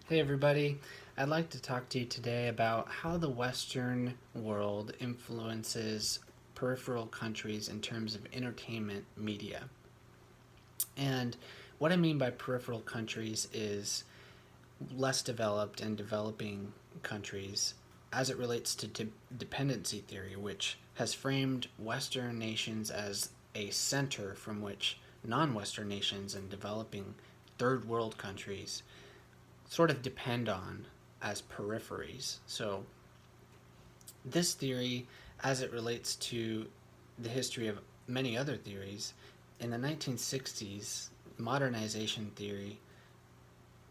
Hey everybody, I'd like to talk to you today about how the Western world influences peripheral countries in terms of entertainment media. And what I mean by peripheral countries is less developed and developing countries as it relates to dependency theory, which has framed Western nations as a center from which non Western nations and developing third world countries sort of depend on as peripheries. So, this theory, as it relates to the history of many other theories, in the 1960s, modernization theory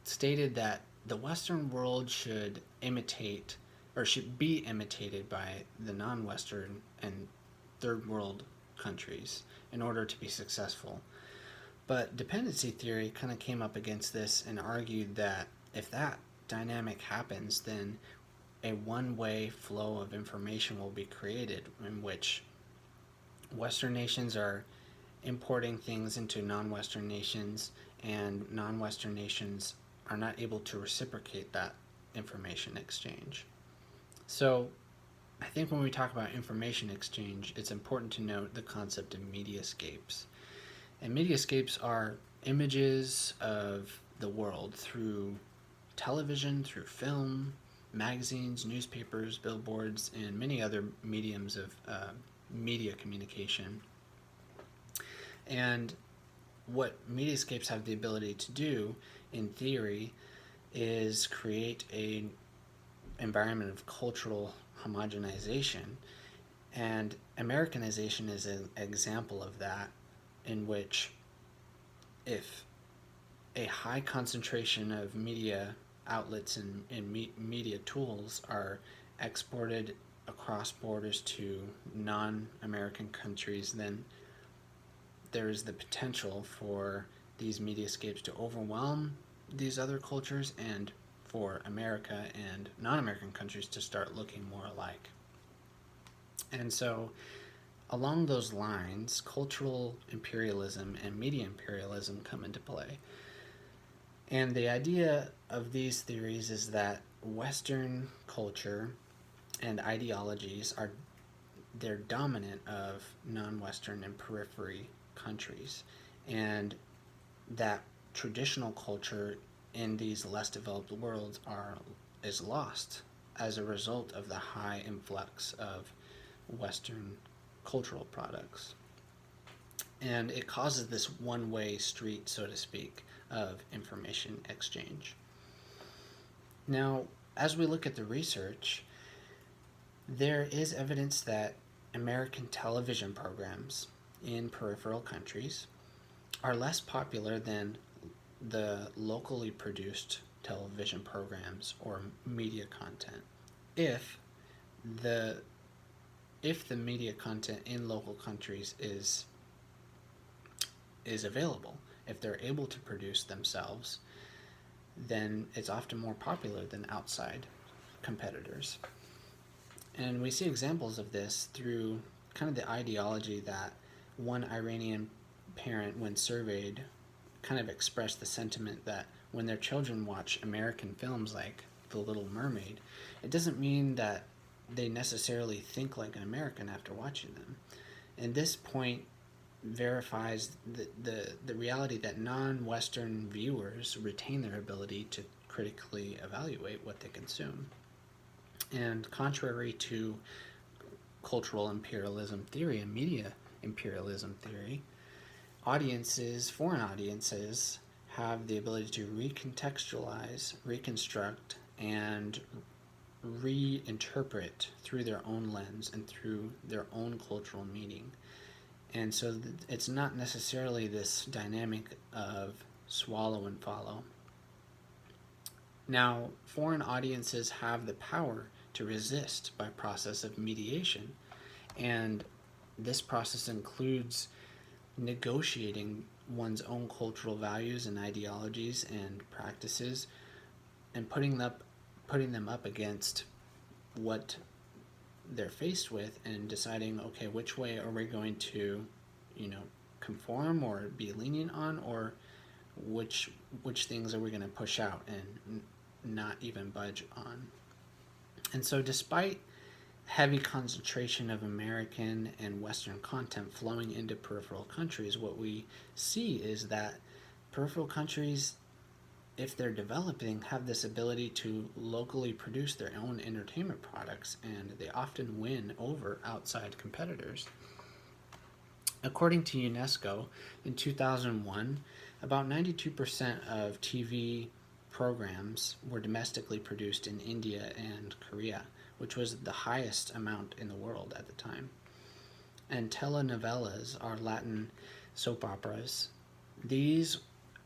stated that the Western world should imitate or should be imitated by the non Western and third world countries in order to be successful. But dependency theory kind of came up against this and argued that if that dynamic happens, then a one way flow of information will be created in which Western nations are importing things into non Western nations, and non Western nations are not able to reciprocate that information exchange. So, I think when we talk about information exchange, it's important to note the concept of mediascapes. And mediascapes are images of the world through television, through film, magazines, newspapers, billboards, and many other mediums of media communication. And what mediascapes have the ability to do, in theory, is create an environment of cultural homogenization. And Americanization is an example of that, in which if a high concentration of media outlets and media tools are exported across borders to non-American countries, then there is the potential for these mediascapes to overwhelm these other cultures and for America and non-American countries to start looking more alike. And so along those lines, cultural imperialism and media imperialism come into play. And the idea of these theories is that Western culture and ideologies are they're dominant of non-Western and periphery countries, and that traditional culture in these less developed worlds is lost as a result of the high influx of Western cultural products. And it causes this one way street, so to speak, of information exchange. Now, as we look at the research, there is evidence that American television programs in peripheral countries are less popular than the locally produced television programs or media content if the if the media content in local countries is available. If they're able to produce themselves, then it's often more popular than outside competitors. And we see examples of this through kind of the ideology that one Iranian parent, when surveyed, kind of expressed the sentiment that when their children watch American films like The Little Mermaid, it doesn't mean that they necessarily think like an American after watching them. And this point verifies the reality that non-Western viewers retain their ability to critically evaluate what they consume. And contrary to cultural imperialism theory and media imperialism theory, foreign audiences, have the ability to recontextualize, reconstruct, and reinterpret through their own lens and through their own cultural meaning. And so it's not necessarily this dynamic of swallow and follow. Now, foreign audiences have the power to resist by process of mediation, and this process includes negotiating one's own cultural values and ideologies and practices and putting them up against what they're faced with and deciding, okay, which way are we going to, conform or be lenient on, or which things are we going to push out and not even budge on. And so, despite heavy concentration of American and Western content flowing into peripheral countries, what we see is that peripheral countries, if they're developing, have this ability to locally produce their own entertainment products, and they often win over outside competitors. According to UNESCO, in 2001, about 92% of TV programs were domestically produced in India and Korea, which was the highest amount in the world at the time. And telenovelas are Latin soap operas. These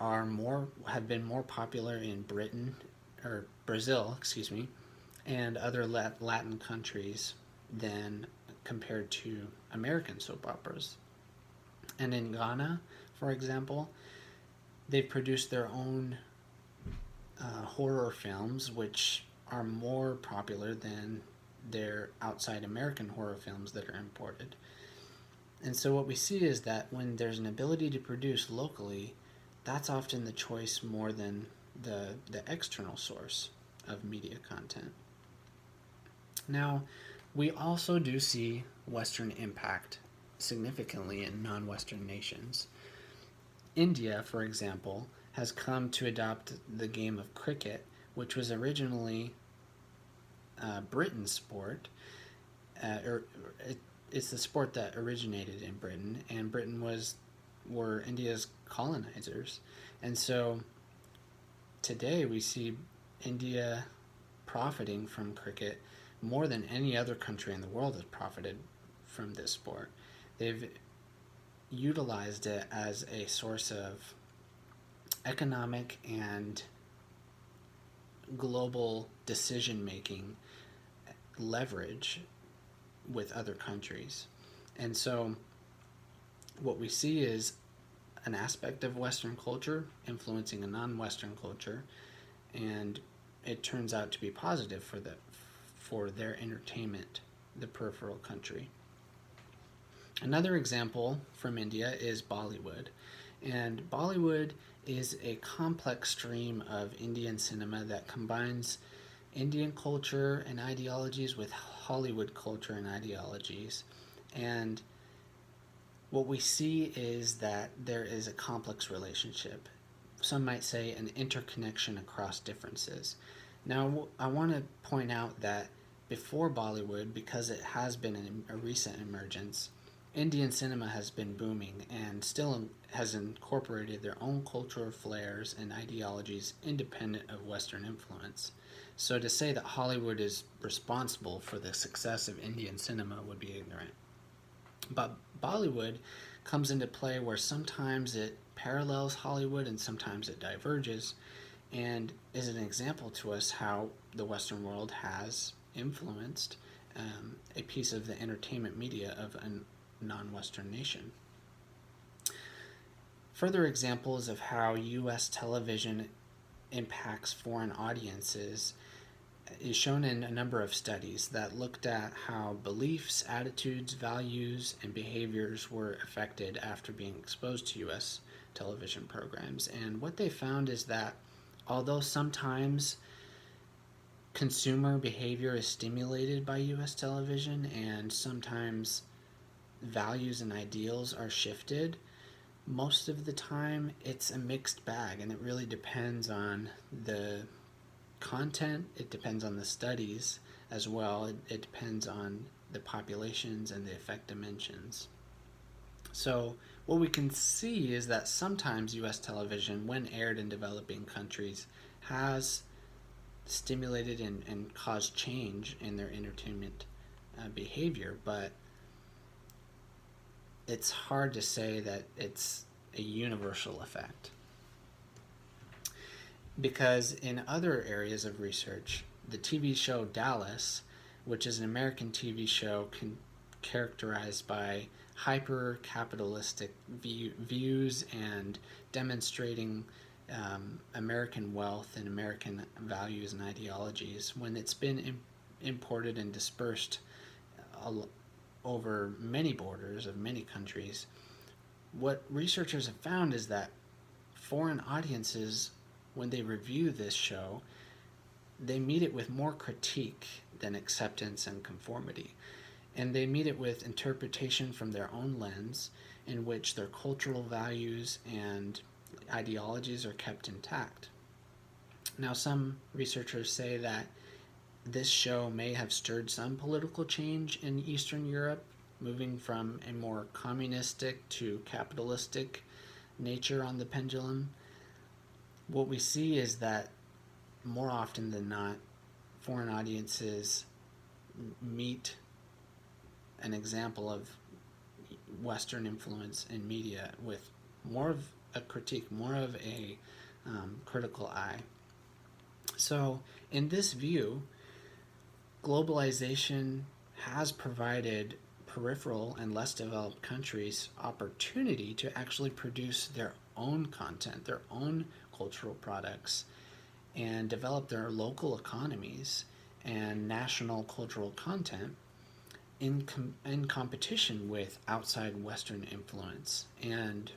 have been more popular in Brazil, and other Latin countries than compared to American soap operas. And in Ghana, for example, they've produced their own horror films, which are more popular than their outside American horror films that are imported. And so what we see is that when there's an ability to produce locally, that's often the choice more than the external source of media content. Now, we also do see Western impact significantly in non-Western nations. India, for example, has come to adopt the game of cricket, which was originally Britain's sport. It's the sport that originated in Britain, and Britain were India's colonizers. And so today we see India profiting from cricket more than any other country in the world has profited from this sport. They've utilized it as a source of economic and global decision making leverage with other countries. And so what we see is an aspect of Western culture influencing a non-Western culture, and it turns out to be positive for their entertainment, the peripheral country. Another example from India is Bollywood. And Bollywood is a complex stream of Indian cinema that combines Indian culture and ideologies with Hollywood culture and ideologies. And what we see is that there is a complex relationship. Some might say an interconnection across differences. Now, I want to point out that before Bollywood, because it has been a recent emergence, Indian cinema has been booming and still has incorporated their own cultural flares and ideologies independent of Western influence. So to say that Hollywood is responsible for the success of Indian cinema would be ignorant. But Bollywood comes into play where sometimes it parallels Hollywood and sometimes it diverges, and is an example to us how the Western world has influenced a piece of the entertainment media of a non-Western nation. Further examples of how U.S. television impacts foreign audiences is shown in a number of studies that looked at how beliefs, attitudes, values, and behaviors were affected after being exposed to U.S. television programs. And what they found is that although sometimes consumer behavior is stimulated by U.S. television and sometimes values and ideals are shifted, most of the time it's a mixed bag, and it really depends on the content, it depends on the studies as well, it depends on the populations and the effect dimensions. So what we can see is that sometimes U.S. television, when aired in developing countries, has stimulated and caused change in their entertainment behavior, but it's hard to say that it's a universal effect. Because in other areas of research, the TV show Dallas, which is an American TV show characterized by hyper-capitalistic views and demonstrating American wealth and American values and ideologies, when it's been imported and dispersed over many borders of many countries, what researchers have found is that foreign audiences, when they review this show, they meet it with more critique than acceptance and conformity. And they meet it with interpretation from their own lens, in which their cultural values and ideologies are kept intact. Now, some researchers say that this show may have stirred some political change in Eastern Europe, moving from a more communistic to capitalistic nature on the pendulum. What we see is that more often than not, foreign audiences meet an example of Western influence in media with more of a critique, more of a critical eye. So, in this view, globalization has provided peripheral and less developed countries opportunity to actually produce their own content, their own cultural products, and develop their local economies and national cultural content in competition with outside Western influence and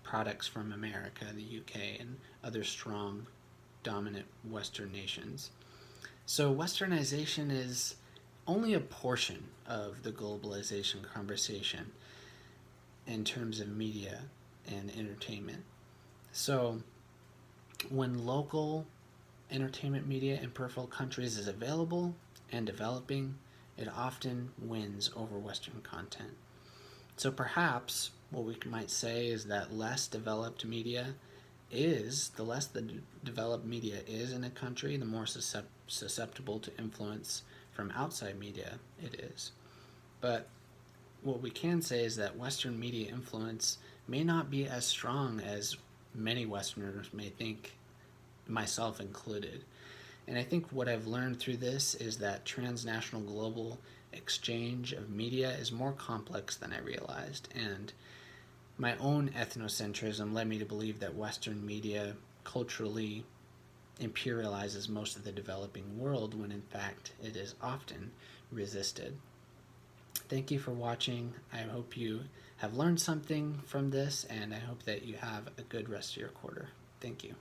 products from America, the UK, and other strong, dominant Western nations. So, Westernization is only a portion of the globalization conversation in terms of media and entertainment. So, when local entertainment media in peripheral countries is available and developing, it often wins over Western content. So perhaps what we might say is that the less the developed media is in a country, the more susceptible to influence from outside media it is. But what we can say is that Western media influence may not be as strong as many Westerners may think, myself included. And I think what I've learned through this is that transnational global exchange of media is more complex than I realized. And my own ethnocentrism led me to believe that Western media culturally imperializes most of the developing world, when in fact it is often resisted. Thank you for watching. I hope you have learned something from this, and I hope that you have a good rest of your quarter. Thank you.